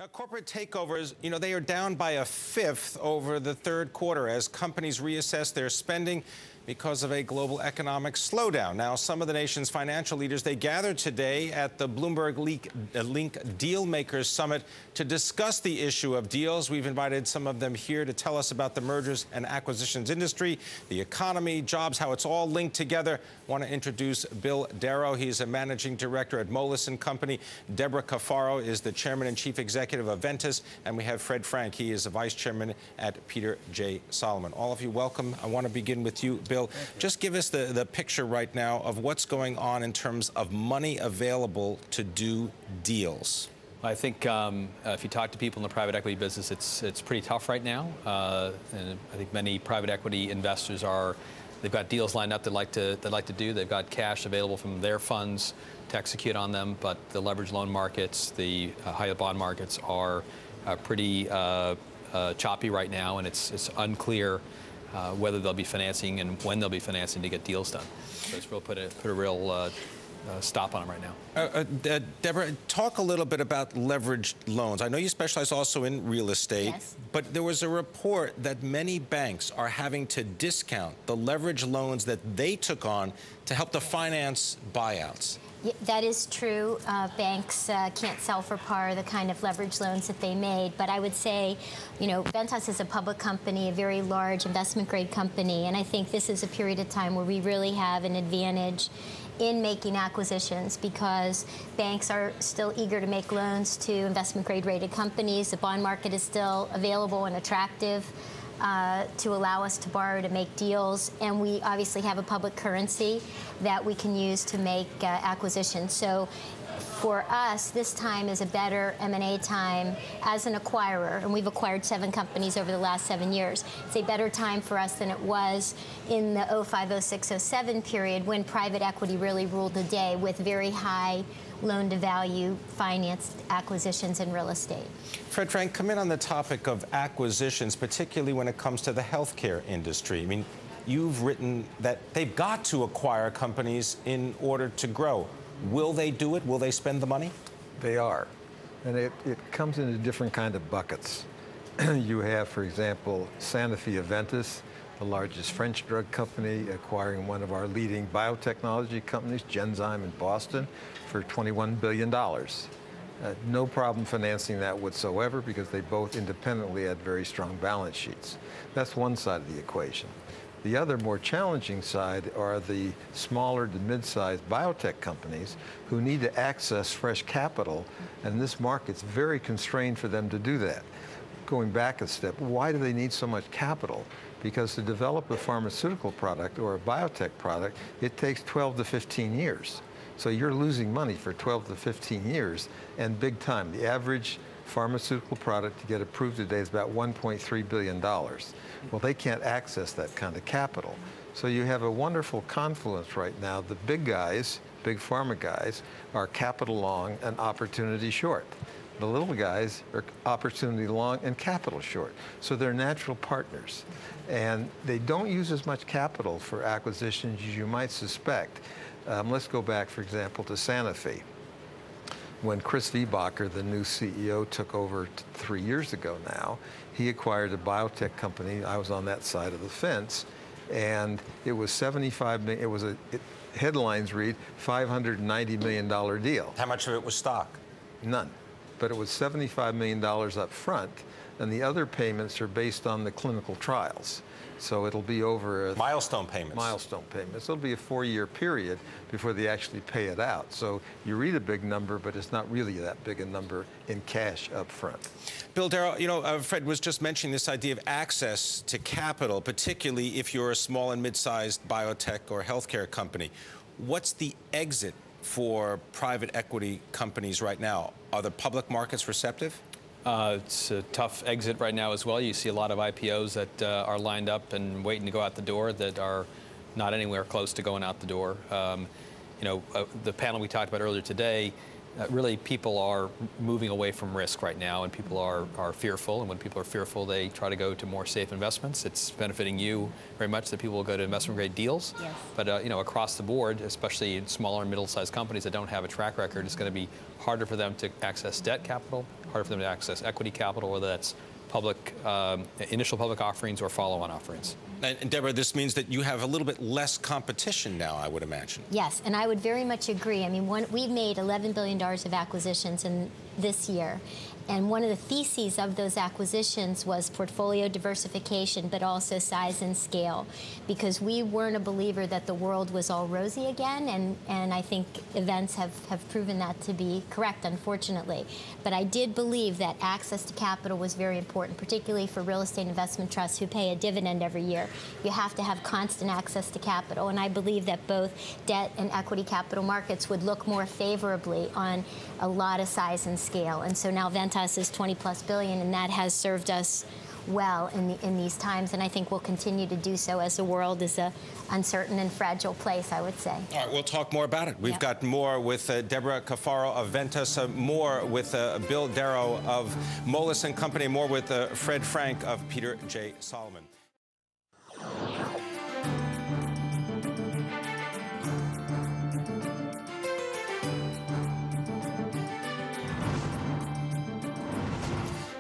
Now, corporate takeovers, they are down by a fifth over the third quarter as companies reassess their spending because of a global economic slowdown. Now, some of the nation's financial leaders, they gathered today at the Bloomberg Link Dealmakers Summit to discuss the issue of deals. We've invited some of them here to tell us about the mergers and acquisitions industry, the economy, jobs, how it's all linked together. I want to introduce Bill Darrow. He's a managing director at Moelis & Company. Deborah Cafaro is the chairman and chief executive of Ventus. And we have Fred Frank. He is a vice chairman at Peter J. Solomon. All of you, welcome. I want to begin with you, Bill. Just give us the picture right now of what's going on in terms of money available to do deals. I think if you talk to people in the private equity business, it's pretty tough right now. And I think many private equity investors they've got deals lined up they'd like to do. They've got cash available from their funds to execute on them, but the leverage loan markets, the high-yield bond markets are pretty choppy right now, and it's unclear whether they'll be financing and when they'll be financing to get deals done. So it's put a real stop on them right now. Deborah, talk a little bit about leveraged loans. I know you specialize also in real estate, yes, but there was a report that many banks are having to discount the leveraged loans that they took on to help to finance buyouts. Yeah, that is true. Banks can't sell for par the kind of leverage loans that they made. But I would say, Ventus is a public company, a very large investment-grade company, and I think this is a period of time where we really have an advantage in making acquisitions because banks are still eager to make loans to investment-grade rated companies. The bond market is still available and attractive to allow us to borrow to make deals, and we obviously have a public currency that we can use to make acquisitions. So for us, this time is a better M&A time as an acquirer, and we've acquired 7 companies over the last 7 years. It's a better time for us than it was in the 05, 06, 07 period when private equity really ruled the day with very high loan-to-value financed acquisitions in real estate. Fred Frank, come in on the topic of acquisitions, particularly when it comes to the healthcare industry. I mean, you've written that they've got to acquire companies in order to grow. Will they do it? Will they spend the money? They are. And it comes into different kind of buckets. You have, for example, Sanofi Aventis, the largest French drug company, acquiring one of our leading biotechnology companies, Genzyme in Boston, for $21 billion. No problem financing that whatsoever because they both independently had very strong balance sheets. That's one side of the equation. The other more challenging side are the smaller to mid-sized biotech companies who need to access fresh capital, and this market's very constrained for them to do that. Going back a step, why do they need so much capital? Because to develop a pharmaceutical product or a biotech product, it takes 12 to 15 years. So you're losing money for 12 to 15 years, and big time. The average pharmaceutical product to get approved today is about $1.3 billion. Well, they can't access that kind of capital. So you have a wonderful confluence right now. The big guys, big pharma guys, are capital long and opportunity short. The little guys are opportunity long and capital short. So they're natural partners. And they don't use as much capital for acquisitions as you might suspect. Let's go back, for example, to Sanofi. When Chris Viehbacher, the new CEO, took over 3 years ago now, he acquired a biotech company. I was on that side of the fence, and it was $75 million. Headlines read $590 million deal. How much of it was stock? None. But it was $75 million up front, and the other payments are based on the clinical trials. So it'll be over milestone payments. Milestone payments. It'll be a 4-year period before they actually pay it out. So you read a big number, but it's not really that big a number in cash up front. Bill Darrow, Fred was just mentioning this idea of access to capital, particularly if you're a small and mid-sized biotech or healthcare company. What's the exit for private equity companies right now? Are the public markets receptive? It's a tough exit right now as well. You see a lot of IPOs that are lined up and waiting to go out the door that are not anywhere close to going out the door. The panel we talked about earlier today, really people are moving away from risk right now, and people are fearful. And when people are fearful, they try to go to more safe investments. It's benefiting you very much that people will go to investment-grade deals. Yes. But across the board, especially in smaller and middle-sized companies that don't have a track record, it's going to be harder for them to access debt capital, harder for them to access equity capital, whether that's public, initial public offerings or follow-on offerings. And Deborah, this means that you have a little bit less competition now, I would imagine. Yes, and I would very much agree. I mean, we've made $11 billion of acquisitions in this year. And one of the theses of those acquisitions was portfolio diversification, but also size and scale, because we weren't a believer that the world was all rosy again, and I think events have proven that to be correct, unfortunately. But I did believe that access to capital was very important, particularly for real estate investment trusts who pay a dividend every year. You have to have constant access to capital, and I believe that both debt and equity capital markets would look more favorably on a lot of size and scale. And so now Ventas is 20+ billion, and that has served us well in these times, and I think we'll continue to do so as the world is an uncertain and fragile place, I would say. All right, we'll talk more about it. We've got more with Deborah Cafaro of Ventas, more with Bill Darrow of Moelis & Company, more with Fred Frank of Peter J. Solomon.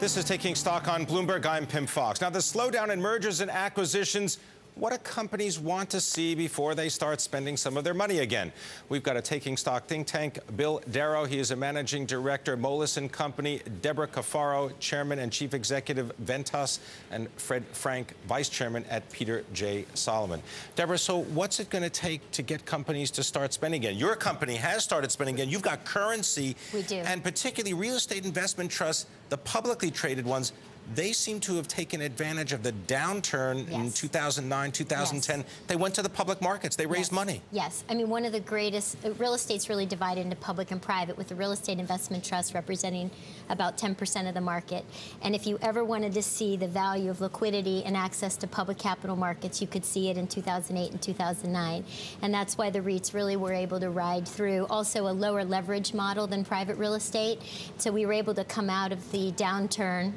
This is Taking Stock on Bloomberg. I'm Pim Fox. Now, the slowdown in mergers and acquisitions, what do companies want to see before they start spending some of their money again? We've got a Taking Stock think tank, Bill Darrow. He is a managing director, Moelis & Company, Deborah Cafaro, chairman and chief executive, Ventas, and Fred Frank, vice chairman at Peter J. Solomon. Deborah, so what's it going to take to get companies to start spending again? Your company has started spending again. You've got currency. We do. And particularly real estate investment trusts, the publicly traded ones, they seem to have taken advantage of the downturn in 2009, 2010. Yes. They went to the public markets. They raised money. Yes. I mean, one of the greatest, real estate's really divided into public and private, with the real estate investment trust representing about 10% of the market. And if you ever wanted to see the value of liquidity and access to public capital markets, you could see it in 2008 and 2009. And that's why the REITs really were able to ride through also a lower leverage model than private real estate. So we were able to come out of the downturn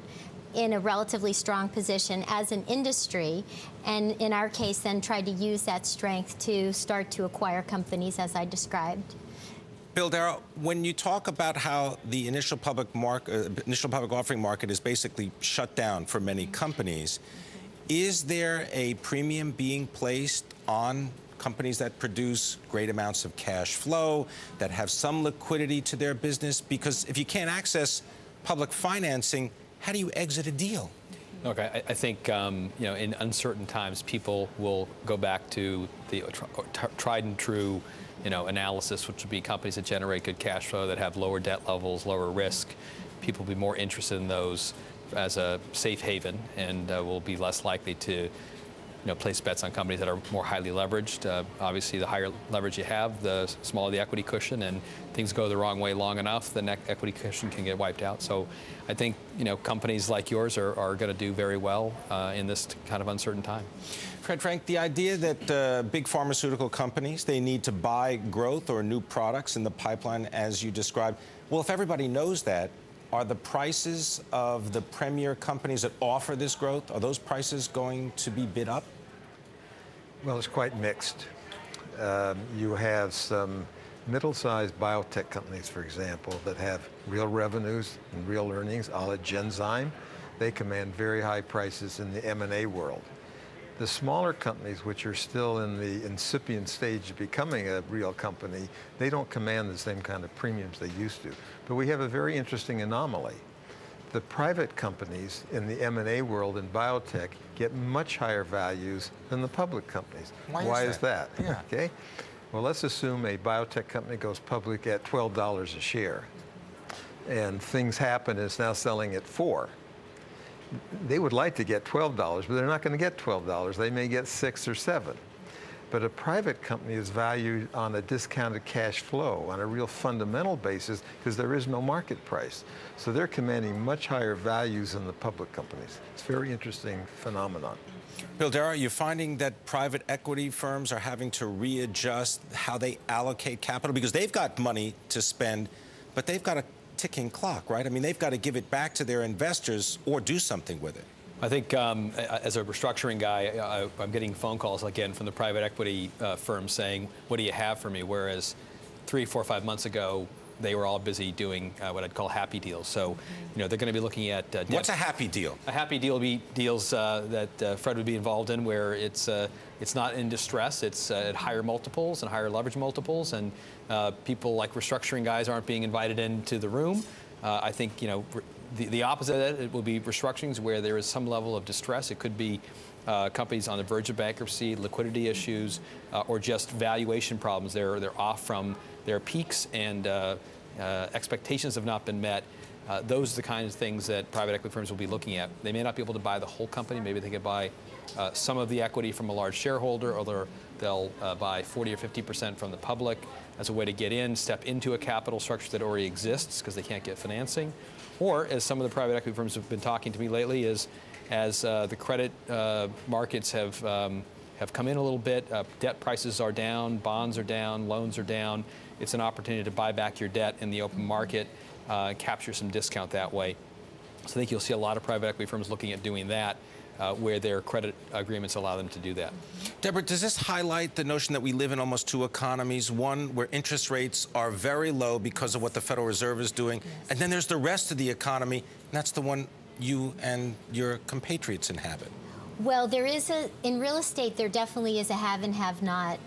in a relatively strong position as an industry, and in our case then tried to use that strength to start to acquire companies as I described. Bill Darrow, when you talk about how the initial public offering market is basically shut down for many companies, is there a premium being placed on companies that produce great amounts of cash flow, that have some liquidity to their business? Because if you can't access public financing, how do you exit a deal? Look, I think in uncertain times, people will go back to the tried and true, analysis, which would be companies that generate good cash flow, that have lower debt levels, lower risk. People will be more interested in those as a safe haven, and will be less likely to place bets on companies that are more highly leveraged. Obviously, the higher leverage you have, the smaller the equity cushion, and things go the wrong way long enough, the equity cushion can get wiped out. So I think companies like yours are going to do very well in this kind of uncertain time. Fred Frank, the idea that big pharmaceutical companies, they need to buy growth or new products in the pipeline, as you described. Well, if everybody knows that, are the prices of the premier companies that offer this growth, are those prices going to be bid up? Well, it's quite mixed. You have some middle-sized biotech companies, for example, that have real revenues and real earnings, a la Genzyme. They command very high prices in the M&A world. The smaller companies, which are still in the incipient stage of becoming a real company, they don't command the same kind of premiums they used to. But we have a very interesting anomaly. The private companies in the M&A world in biotech get much higher values than the public companies. Why is that? Yeah. Okay. Well, let's assume a biotech company goes public at $12 a share, and things happen and it's now selling at $4. They would like to get $12, but they're not going to get $12. They may get $6 or $7. But a private company is valued on a discounted cash flow, on a real fundamental basis, because there is no market price. So they're commanding much higher values than the public companies. It's a very interesting phenomenon. Bill Darrow, are you finding that private equity firms are having to readjust how they allocate capital? Because they've got money to spend, but they've got a ticking clock, right? I mean, they've got to give it back to their investors or do something with it. I think as a restructuring guy, I'm getting phone calls again from the private equity firms saying, what do you have for me? Whereas 3, 4, 5 months ago, they were all busy doing what I'd call happy deals. So, they're going to be looking at what's a happy deal? A happy deal would be deals that Fred would be involved in, where it's not in distress. It's at higher multiples and higher leverage multiples, and people like restructuring guys aren't being invited into the room. I think the opposite of that, it will be restructurings where there is some level of distress. It could be companies on the verge of bankruptcy, liquidity issues, or just valuation problems. They're off from their peaks and expectations have not been met. Those are the kinds of things that private equity firms will be looking at. They may not be able to buy the whole company. Maybe they could buy some of the equity from a large shareholder, or they'll buy 40 or 50% from the public as a way to get in, step into a capital structure that already exists because they can't get financing. Or, as some of the private equity firms have been talking to me lately, as the credit markets have come in a little bit, debt prices are down, bonds are down, loans are down. It's an opportunity to buy back your debt in the open market, capture some discount that way. So I think you'll see a lot of private equity firms looking at doing that, where their credit agreements allow them to do that. Deborah, does this highlight the notion that we live in almost two economies? One where interest rates are very low because of what the Federal Reserve is doing, and then there's the rest of the economy, and that's the one you and your compatriots inhabit. Well, in real estate, there definitely is a have and have not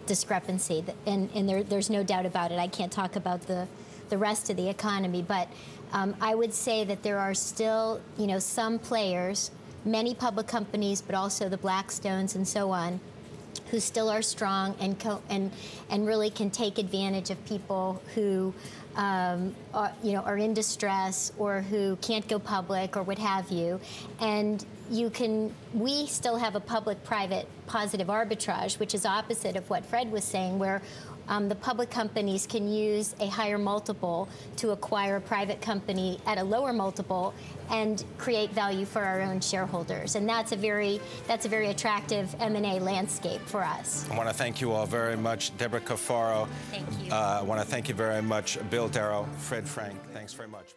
discrepancy, and there's no doubt about it. I can't talk about the rest of the economy, but I would say that there are still, some players, many public companies, but also the Blackstones and so on, who still are strong and really can take advantage of people who are in distress or who can't go public or what have you. And we still have a public-private positive arbitrage, which is opposite of what Fred was saying, where the public companies can use a higher multiple to acquire a private company at a lower multiple and create value for our own shareholders. And that's a very attractive M&A landscape for us. I want to thank you all very much. Deborah Cafaro. Thank you. I want to thank you very much. Bill Darrow, Fred Frank. Thanks very much.